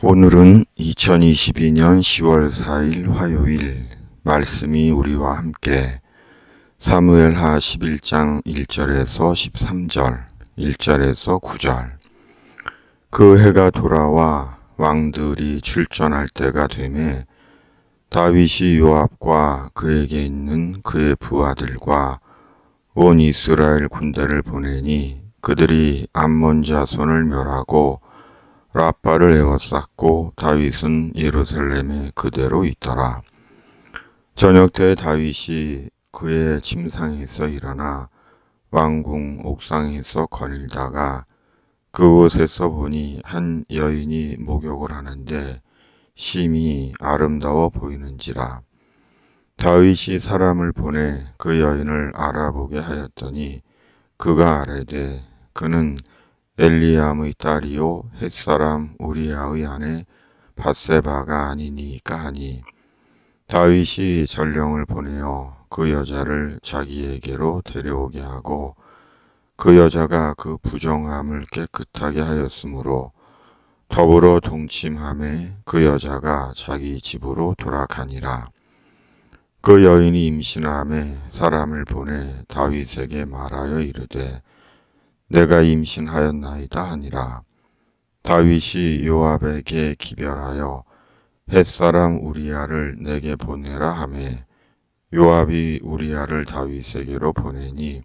오늘은 2022년 10월 4일 화요일, 말씀이 우리와 함께 사무엘하 11장 1절에서 13절, 1절에서 9절. 그 해가 돌아와 왕들이 출전할 때가 되매 다윗이 요압과 그에게 있는 그의 부하들과 온 이스라엘 군대를 보내니 그들이 암몬 자손을 멸하고 라빠를 에워쌌고 다윗은 예루살렘에 그대로 있더라. 저녁 때 다윗이 그의 침상에서 일어나 왕궁 옥상에서 거닐다가 그곳에서 보니 한 여인이 목욕을 하는데 심히 아름다워 보이는지라. 다윗이 사람을 보내 그 여인을 알아보게 하였더니 그가 아뢰되 그는 엘리암의 딸이요 햇사람 우리아의 아내 밧세바가 아니니까 하니, 다윗이 전령을 보내어 그 여자를 자기에게로 데려오게 하고 그 여자가 그 부정함을 깨끗하게 하였으므로 더불어 동침함에 그 여자가 자기 집으로 돌아가니라. 그 여인이 임신함에 사람을 보내 다윗에게 말하여 이르되 내가 임신하였나이다 하니라. 다윗이 요압에게 기별하여 햇사람 우리아를 내게 보내라 하매 요압이 우리아를 다윗에게로 보내니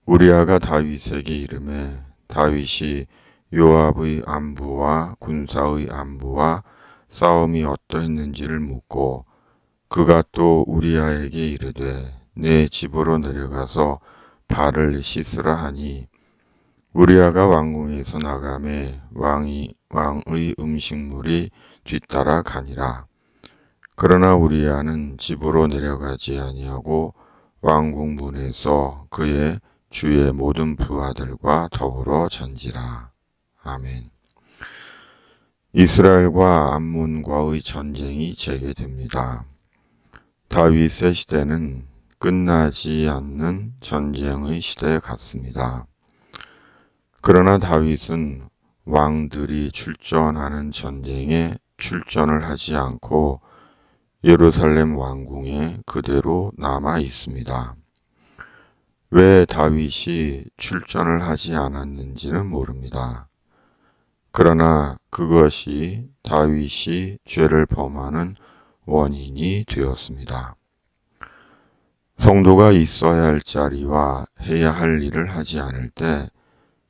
우리아가 다윗에게 이르매 다윗이 요압의 안부와 군사의 안부와 싸움이 어떠했는지를 묻고 그가 또 우리아에게 이르되 내 집으로 내려가서 발을 씻으라 하니 우리아가 왕궁에서 나가매 왕의 음식물이 뒤따라 가니라. 그러나 우리아는 집으로 내려가지 아니하고 왕궁 문에서 그의 주의 모든 부하들과 더불어 잔지라. 아멘. 이스라엘과 암몬과의 전쟁이 재개됩니다. 다윗의 시대는 끝나지 않는 전쟁의 시대 같습니다. 그러나 다윗은 왕들이 출전하는 전쟁에 출전을 하지 않고 예루살렘 왕궁에 그대로 남아 있습니다. 왜 다윗이 출전을 하지 않았는지는 모릅니다. 그러나 그것이 다윗이 죄를 범하는 원인이 되었습니다. 성도가 있어야 할 자리와 해야 할 일을 하지 않을 때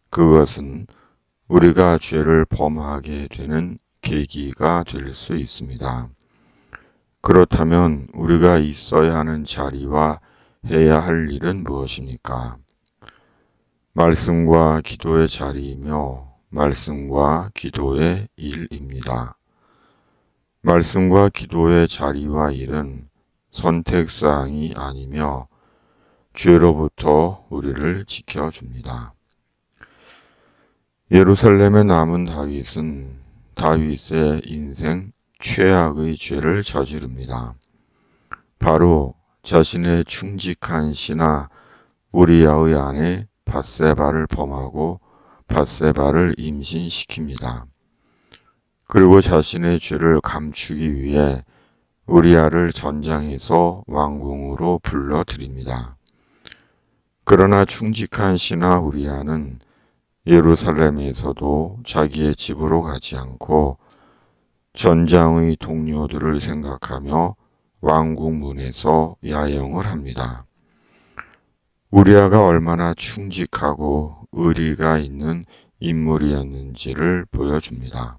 그것은 우리가 죄를 범하게 되는 계기가 될 수 있습니다. 그렇다면 우리가 있어야 하는 자리와 해야 할 일은 무엇입니까? 말씀과 기도의 자리이며 말씀과 기도의 일입니다. 말씀과 기도의 자리와 일은 선택사항이 아니며 죄로부터 우리를 지켜줍니다. 예루살렘에 남은 다윗은 다윗의 인생 최악의 죄를 저지릅니다. 바로 자신의 충직한 신하 우리아의 아내 밧세바를 범하고 밧세바를 임신시킵니다. 그리고 자신의 죄를 감추기 위해 우리아를 전장에서 왕궁으로 불러들입니다. 그러나 충직한 신하 우리아는 예루살렘에서도 자기의 집으로 가지 않고 전장의 동료들을 생각하며 왕궁 문에서 야영을 합니다. 우리아가 얼마나 충직하고 의리가 있는 인물이었는지를 보여줍니다.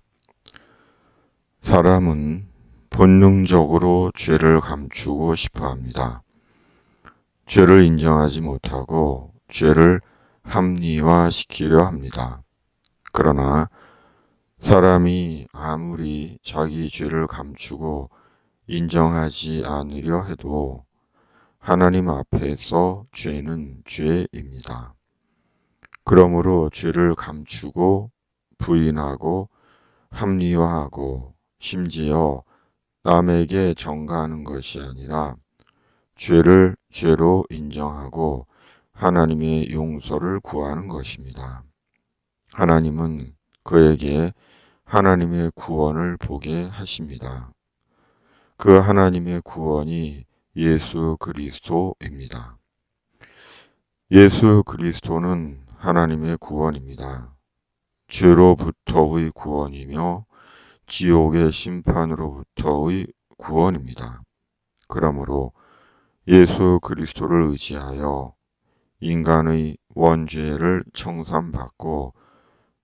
사람은 본능적으로 죄를 감추고 싶어 합니다. 죄를 인정하지 못하고 죄를 합리화시키려 합니다. 그러나 사람이 아무리 자기 죄를 감추고 인정하지 않으려 해도 하나님 앞에서 죄는 죄입니다. 그러므로 죄를 감추고 부인하고 합리화하고 심지어 남에게 전가하는 것이 아니라 죄를 죄로 인정하고 하나님의 용서를 구하는 것입니다. 하나님은 그에게 하나님의 구원을 보게 하십니다. 그 하나님의 구원이 예수 그리스도입니다. 예수 그리스도는 하나님의 구원입니다. 죄로부터의 구원이며 지옥의 심판으로부터의 구원입니다. 그러므로 예수 그리스도를 의지하여 인간의 원죄를 청산받고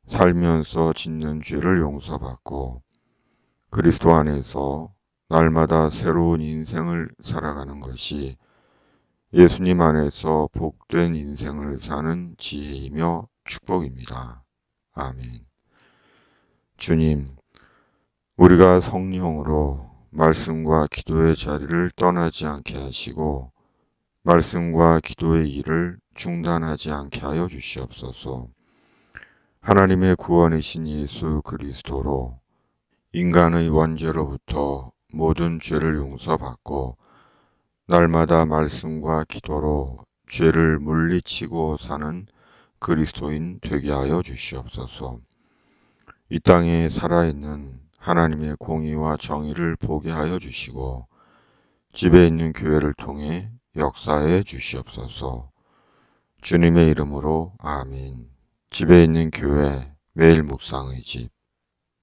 살면서 짓는 죄를 용서받고 그리스도 안에서 날마다 새로운 인생을 살아가는 것이 예수님 안에서 복된 인생을 사는 지혜이며 축복입니다. 아멘. 주님, 우리가 성령으로 말씀과 기도의 자리를 떠나지 않게 하시고 말씀과 기도의 일을 중단하지 않게 하여 주시옵소서. 하나님의 구원이신 예수 그리스도로 인간의 원죄로부터 모든 죄를 용서받고 날마다 말씀과 기도로 죄를 물리치고 사는 그리스도인 되게 하여 주시옵소서. 이 땅에 살아있는 하나님의 공의와 정의를 보게 하여 주시고 집에 있는 교회를 통해 역사해 주시옵소서. 주님의 이름으로 아멘. 집에 있는 교회 매일 묵상의 집